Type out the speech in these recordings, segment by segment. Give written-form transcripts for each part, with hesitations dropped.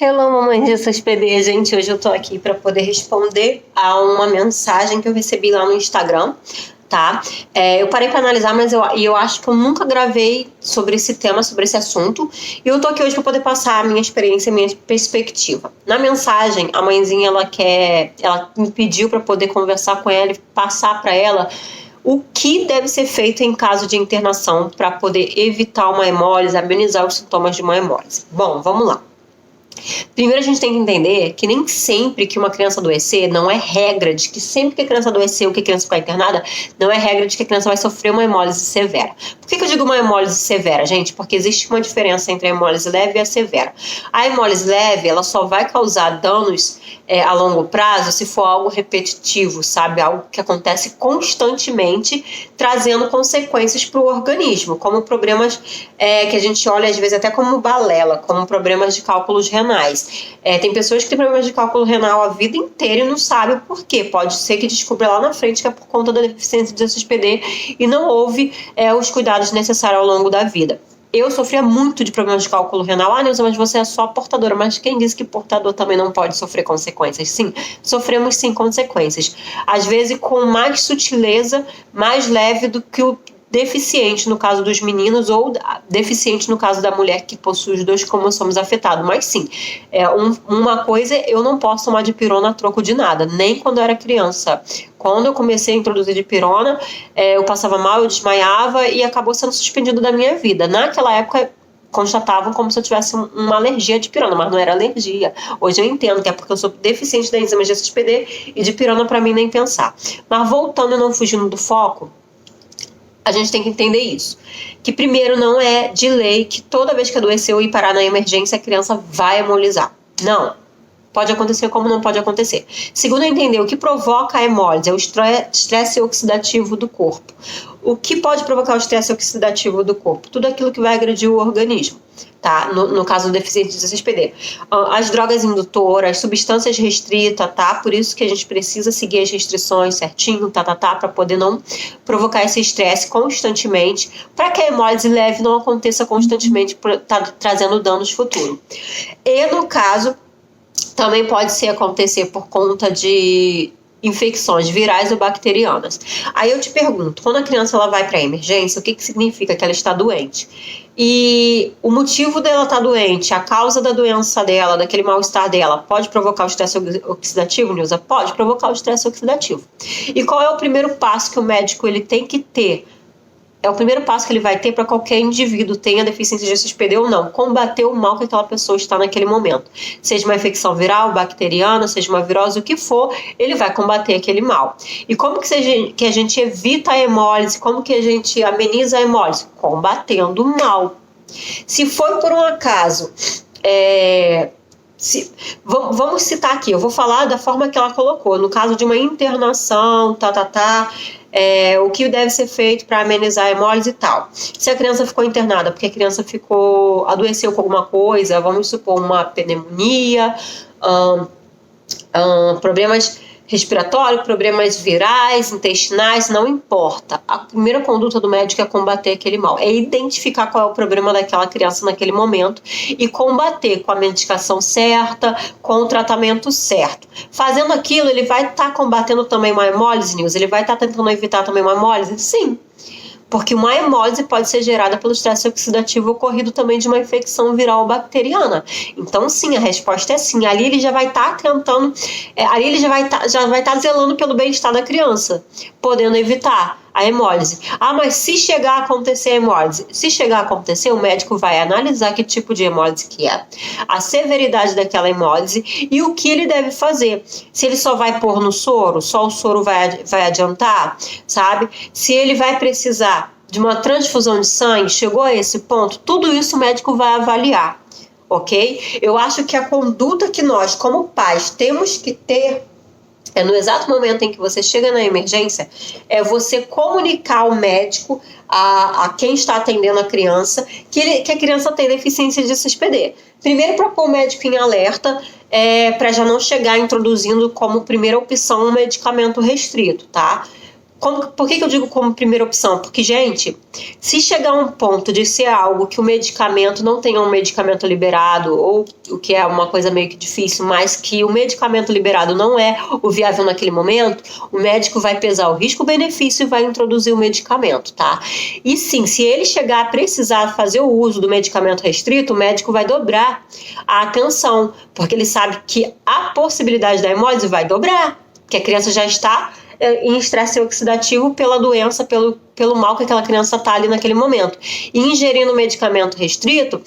Hello, mamãe de SPD, gente. Hoje eu tô aqui para poder responder a uma mensagem que eu recebi lá no Instagram, tá? Eu parei para analisar, mas eu acho que eu nunca gravei sobre esse tema, sobre esse assunto. E eu tô aqui hoje para poder passar a minha experiência, a minha perspectiva. Na mensagem, a mãezinha, ela me pediu para poder conversar com ela e passar para ela o que deve ser feito em caso de internação para poder evitar uma hemólise, amenizar os sintomas de uma hemólise. Bom, vamos lá. Primeiro a gente tem que entender que nem sempre que uma criança adoecer, não é regra de que sempre que a criança adoecer ou que a criança ficar internada, não é regra de que a criança vai sofrer uma hemólise severa. Por que eu digo uma hemólise severa, gente? Porque existe uma diferença entre a hemólise leve e a severa. A hemólise leve, ela só vai causar danos a longo prazo se for algo repetitivo, sabe? Algo que acontece constantemente, trazendo consequências para o organismo, como problemas que a gente olha às vezes até como balela, como problemas de cálculos renais. Tem pessoas que têm problemas de cálculo renal a vida inteira e não sabem por quê. Pode ser que descubra lá na frente que é por conta da deficiência de SSPD e não houve os cuidados necessários ao longo da vida. Eu sofria muito de problemas de cálculo renal. Nilza, mas você é só portadora. Mas quem disse que portador também não pode sofrer consequências? Sim, sofremos sim consequências. Às vezes com mais sutileza, mais leve do que o deficiente no caso dos meninos ou deficiente no caso da mulher que possui os dois cromossomos afetados. Mas sim, uma coisa, eu não posso tomar dipirona a troco de nada, nem quando eu era criança. Quando eu comecei a introduzir dipirona, eu passava mal, eu desmaiava e acabou sendo suspendido da minha vida. Naquela época, constatavam como se eu tivesse uma alergia de dipirona, mas não era alergia. Hoje eu entendo que é porque eu sou deficiente da enzima GSPD e dipirona para mim nem pensar. Mas voltando e não fugindo do foco, a gente tem que entender isso. Que primeiro não é de lei que toda vez que adoeceu e parar na emergência a criança vai hemolizar. Não. Pode acontecer como não pode acontecer. Segundo, entender o que provoca a hemólise, é o estresse oxidativo do corpo. O que pode provocar o estresse oxidativo do corpo? Tudo aquilo que vai agredir o organismo, tá? No caso do deficiente de SSPD. As drogas indutoras, substâncias restritas, tá? Por isso que a gente precisa seguir as restrições certinho, para poder não provocar esse estresse constantemente, para que a hemólise leve não aconteça constantemente, trazendo danos futuros. E no caso, também pode acontecer por conta de infecções virais ou bacterianas. Aí eu te pergunto, quando a criança ela vai para a emergência, o que significa que ela está doente? E o motivo dela estar doente, a causa da doença dela, daquele mal-estar dela, pode provocar o estresse oxidativo, Nilza? Pode provocar o estresse oxidativo. E qual é o primeiro passo que o médico ele tem que ter? É o primeiro passo que ele vai ter para qualquer indivíduo, tenha deficiência de SSPD ou não, combater o mal que aquela pessoa está naquele momento. Seja uma infecção viral, bacteriana, seja uma virose, o que for, ele vai combater aquele mal. E como que a gente evita a hemólise? Como que a gente ameniza a hemólise? Combatendo o mal. Se for por um acaso... Vamos citar aqui, eu vou falar da forma que ela colocou, no caso de uma internação, o que deve ser feito para amenizar a hemólise e tal. Se a criança ficou internada porque a criança adoeceu com alguma coisa, vamos supor uma pneumonia, problemas respiratórios, problemas virais, intestinais, não importa. A primeira conduta do médico é combater aquele mal, é identificar qual é o problema daquela criança naquele momento e combater com a medicação certa, com o tratamento certo. Fazendo aquilo, ele vai estar combatendo também uma hemólise, Nilza? Ele vai estar tentando evitar também uma hemólise? Sim. Porque uma hemólise pode ser gerada pelo estresse oxidativo ocorrido também de uma infecção viral ou bacteriana. Então, sim, a resposta é sim. Ali ele já vai estar tentando, ali ele já vai estar zelando pelo bem-estar da criança, podendo evitar a hemólise. Mas se chegar a acontecer a hemólise, o médico vai analisar que tipo de hemólise que é, a severidade daquela hemólise e o que ele deve fazer. Se ele só vai pôr no soro, só o soro vai adiantar, sabe? Se ele vai precisar de uma transfusão de sangue, chegou a esse ponto, tudo isso o médico vai avaliar, ok? Eu acho que a conduta que nós, como pais, temos que ter no exato momento em que você chega na emergência, é você comunicar ao médico, a quem está atendendo a criança, que a criança tem deficiência de SSPD. Primeiro, para pôr o médico em alerta, para já não chegar introduzindo como primeira opção um medicamento restrito, tá? Por que eu digo como primeira opção? Porque, gente, se chegar a um ponto de ser algo que o medicamento não tenha um medicamento liberado, ou o que é uma coisa meio que difícil, mas que o medicamento liberado não é o viável naquele momento, o médico vai pesar o risco-benefício e vai introduzir o medicamento, tá? E sim, se ele chegar a precisar fazer o uso do medicamento restrito, o médico vai dobrar a atenção, porque ele sabe que a possibilidade da hemólise vai dobrar, que a criança já está em estresse oxidativo pela doença, pelo mal que aquela criança está ali naquele momento. E ingerindo medicamento restrito,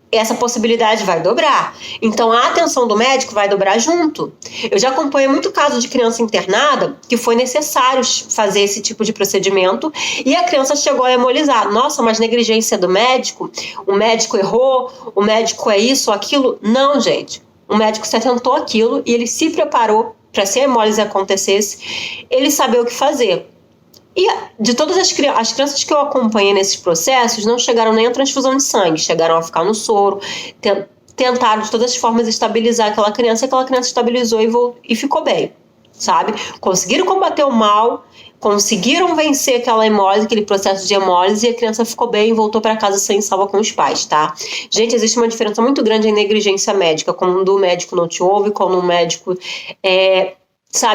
essa possibilidade vai dobrar. Então, a atenção do médico vai dobrar junto. Eu já acompanhei muito caso de criança internada que foi necessário fazer esse tipo de procedimento e a criança chegou a hemolizar. Nossa, mas negligência do médico? O médico errou? O médico é isso ou aquilo? Não, gente. O médico se atentou àquilo e ele se preparou para se a hemólise acontecesse, ele saber o que fazer. E de todas as crianças que eu acompanhei nesses processos, não chegaram nem à transfusão de sangue, chegaram a ficar no soro, tentaram de todas as formas estabilizar aquela criança, e aquela criança estabilizou e ficou bem, sabe? Conseguiram combater o mal, conseguiram vencer aquela hemólise, aquele processo de hemólise, e a criança ficou bem e voltou para casa sem salva com os pais, tá? Gente, existe uma diferença muito grande em negligência médica, quando o médico não te ouve, quando o médico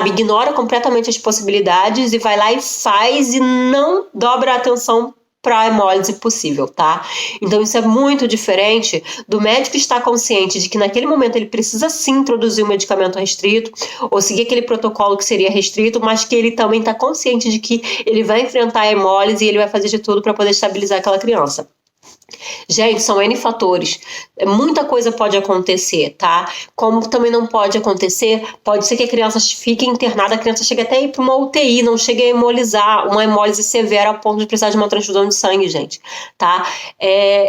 ignora completamente as possibilidades e vai lá e faz e não dobra a atenção para a hemólise possível, tá? Então isso é muito diferente do médico estar consciente de que naquele momento ele precisa sim introduzir um medicamento restrito ou seguir aquele protocolo que seria restrito, mas que ele também está consciente de que ele vai enfrentar a hemólise e ele vai fazer de tudo para poder estabilizar aquela criança. Gente, são N fatores, muita coisa pode acontecer, tá? Como também não pode acontecer, pode ser que a criança fique internada, a criança chegue até a ir para uma UTI, não chegue a hemolizar, uma hemólise severa ao ponto de precisar de uma transfusão de sangue, gente, tá?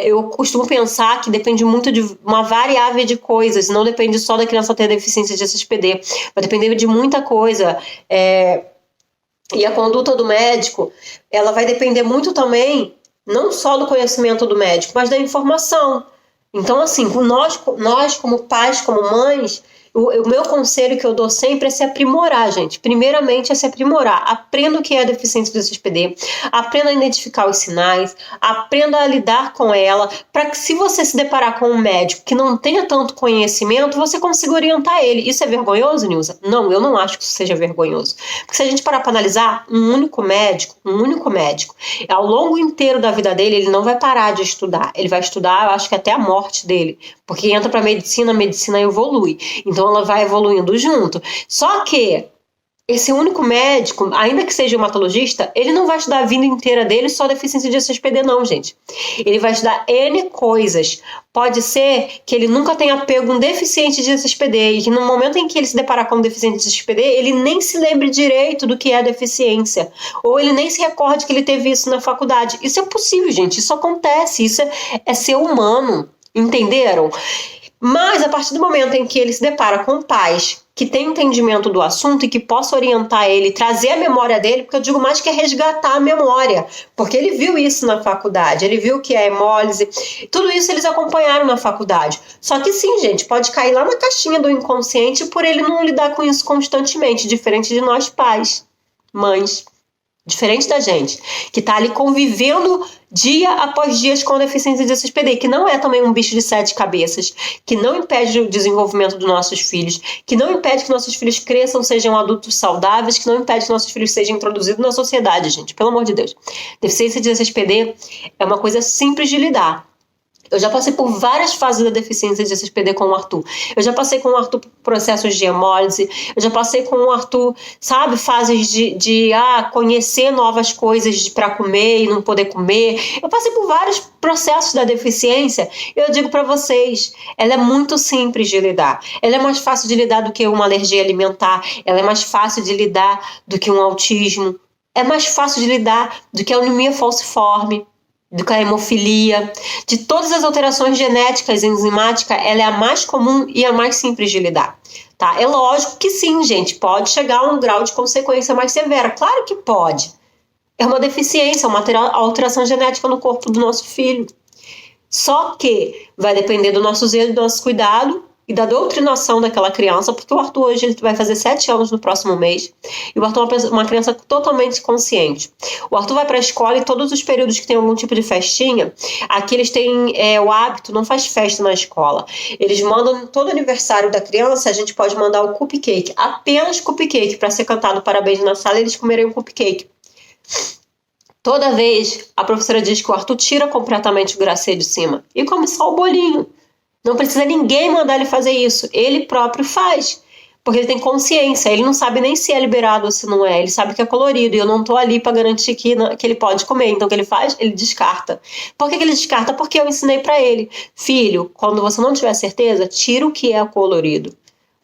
Eu costumo pensar que depende muito de uma variável de coisas, não depende só da criança ter deficiência de SSPD, vai depender de muita coisa, e a conduta do médico, ela vai depender muito também não só do conhecimento do médico, mas da informação. Então, assim, nós como pais, como mães, o meu conselho que eu dou sempre é se aprimorar, gente. Primeiramente é se aprimorar. Aprenda o que é a deficiência do SSPD, aprenda a identificar os sinais, aprenda a lidar com ela, para que se você se deparar com um médico que não tenha tanto conhecimento, você consiga orientar ele. Isso é vergonhoso, Nilza? Não, eu não acho que isso seja vergonhoso. Porque se a gente parar para analisar, um único médico, ao longo inteiro da vida dele, ele não vai parar de estudar. Ele vai estudar, eu acho que até a morte dele. Porque entra para a medicina evolui. Então ela vai evoluindo junto. Só que esse único médico, ainda que seja hematologista, ele não vai estudar a vida inteira dele só deficiência de SSPD, não, gente. Ele vai estudar N coisas. Pode ser que ele nunca tenha pego um deficiente de SSPD e que no momento em que ele se deparar com um deficiente de SSPD, ele nem se lembre direito do que é a deficiência. Ou ele nem se recorde que ele teve isso na faculdade. Isso é possível, gente. Isso acontece. Isso é ser humano. Entenderam? Mas a partir do momento em que ele se depara com pais que têm entendimento do assunto e que possa orientar ele, trazer a memória dele, porque eu digo mais que é resgatar a memória, porque ele viu isso na faculdade, ele viu que é hemólise, tudo isso eles acompanharam na faculdade. Só que sim, gente, pode cair lá na caixinha do inconsciente por ele não lidar com isso constantemente, diferente de nós pais, mães. Diferente da gente, que está ali convivendo dia após dia com a deficiência de SSPD, que não é também um bicho de 7 cabeças, que não impede o desenvolvimento dos nossos filhos, que não impede que nossos filhos cresçam, sejam adultos saudáveis, que não impede que nossos filhos sejam introduzidos na sociedade, gente, pelo amor de Deus. Deficiência de SSPD é uma coisa simples de lidar. Eu já passei por várias fases da deficiência de SSPD com o Arthur. Eu já passei com o Arthur por processos de hemólise. Eu já passei com o Arthur, sabe, fases de conhecer novas coisas para comer e não poder comer. Eu passei por vários processos da deficiência. Eu digo para vocês, ela é muito simples de lidar. Ela é mais fácil de lidar do que uma alergia alimentar. Ela é mais fácil de lidar do que um autismo. É mais fácil de lidar do que a anemia falciforme, do que a hemofilia. De todas as alterações genéticas enzimáticas, ela é a mais comum e a mais simples de lidar, tá? É lógico que sim, gente, pode chegar a um grau de consequência mais severa. Claro que pode. É uma deficiência, uma alteração genética no corpo do nosso filho. Só que vai depender do nosso zelo, do nosso cuidado e da doutrinação daquela criança, porque o Arthur hoje ele vai fazer 7 anos no próximo mês, e o Arthur é uma criança totalmente consciente. O Arthur vai para a escola e todos os períodos que tem algum tipo de festinha, aqui eles têm o hábito, não faz festa na escola. Eles mandam, todo aniversário da criança, a gente pode mandar o cupcake, apenas cupcake, para ser cantado parabéns na sala e eles comerem o cupcake. Toda vez, a professora diz que o Arthur tira completamente o glacê de cima e come só o bolinho. Não precisa ninguém mandar ele fazer isso. Ele próprio faz. Porque ele tem consciência. Ele não sabe nem se é liberado ou se não é. Ele sabe que é colorido. E eu não tô ali para garantir que ele pode comer. Então o que ele faz? Ele descarta. Por que ele descarta? Porque eu ensinei para ele. Filho, quando você não tiver certeza, tira o que é colorido.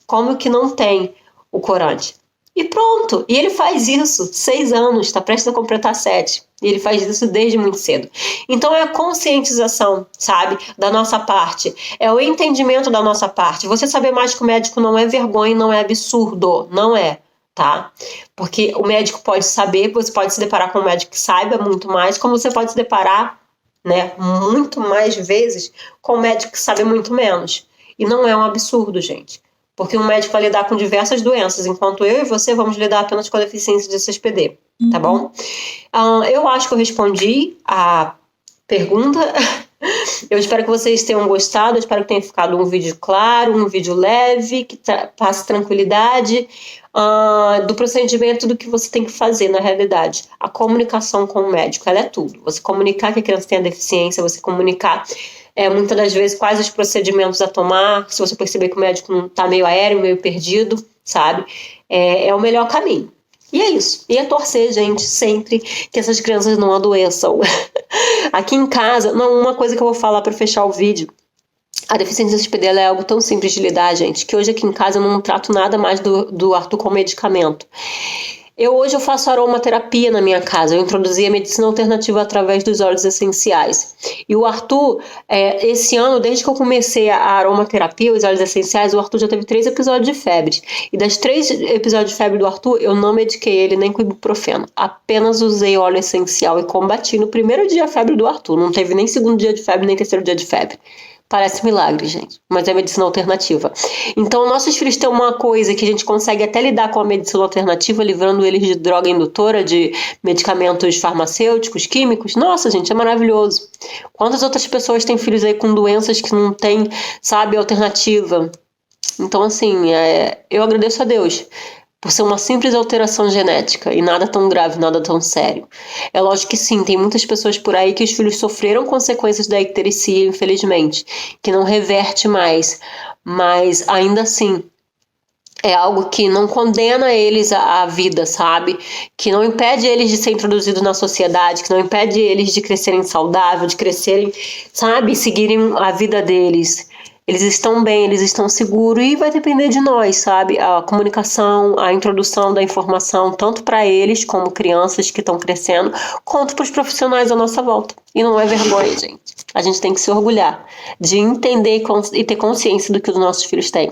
Come o que não tem o corante. E pronto. E ele faz isso. 6 anos. Está prestes a completar 7. E ele faz isso desde muito cedo. Então é a conscientização, sabe? Da nossa parte. É o entendimento da nossa parte. Você saber mais que o médico não é vergonha, não é absurdo. Não é, tá? Porque o médico pode saber, você pode se deparar com um médico que saiba muito mais, como você pode se deparar, né, muito mais vezes com um médico que sabe muito menos. E não é um absurdo, gente. Porque um médico vai lidar com diversas doenças, enquanto eu e você vamos lidar apenas com a deficiência de CSPD, tá bom? Eu acho que eu respondi a pergunta. Eu espero que vocês tenham gostado, eu espero que tenha ficado um vídeo claro, um vídeo leve, que passe tranquilidade do procedimento do que você tem que fazer na realidade. A comunicação com o médico, ela é tudo. Você comunicar que a criança tem a deficiência, você comunicar muitas das vezes quais os procedimentos a tomar, se você perceber que o médico não está meio aéreo, meio perdido, sabe? É o melhor caminho. E é isso. E é torcer, gente, sempre que essas crianças não adoeçam. Aqui em casa, uma coisa que eu vou falar para fechar o vídeo. A deficiência CSPD é algo tão simples de lidar, gente, que hoje aqui em casa eu não trato nada mais do Arthur com medicamento. Hoje eu faço aromaterapia na minha casa. Eu introduzi a medicina alternativa através dos óleos essenciais. E o Arthur, esse ano, desde que eu comecei a aromaterapia, os óleos essenciais, o Arthur já teve 3 episódios de febre. E das 3 episódios de febre do Arthur, eu não mediquei ele nem com ibuprofeno. Apenas usei óleo essencial e combati no primeiro dia a febre do Arthur. Não teve nem segundo dia de febre, nem terceiro dia de febre. Parece milagre, gente, mas é medicina alternativa. Então, nossos filhos têm uma coisa que a gente consegue até lidar com a medicina alternativa, livrando eles de droga indutora, de medicamentos farmacêuticos, químicos. Nossa, gente, é maravilhoso. Quantas outras pessoas têm filhos aí com doenças que não têm, sabe, alternativa? Então, assim, eu agradeço a Deus por ser uma simples alteração genética e nada tão grave, nada tão sério. É lógico que sim, tem muitas pessoas por aí que os filhos sofreram consequências da icterícia, infelizmente, que não reverte mais, mas ainda assim é algo que não condena eles à vida, sabe? Que não impede eles de ser introduzidos na sociedade, que não impede eles de crescerem saudáveis, de crescerem, sabe? Seguirem a vida deles. Eles estão bem, eles estão seguros e vai depender de nós, sabe? A comunicação, a introdução da informação, tanto para eles, como crianças que estão crescendo, quanto para os profissionais à nossa volta. E não é vergonha, gente. A gente tem que se orgulhar de entender e ter consciência do que os nossos filhos têm.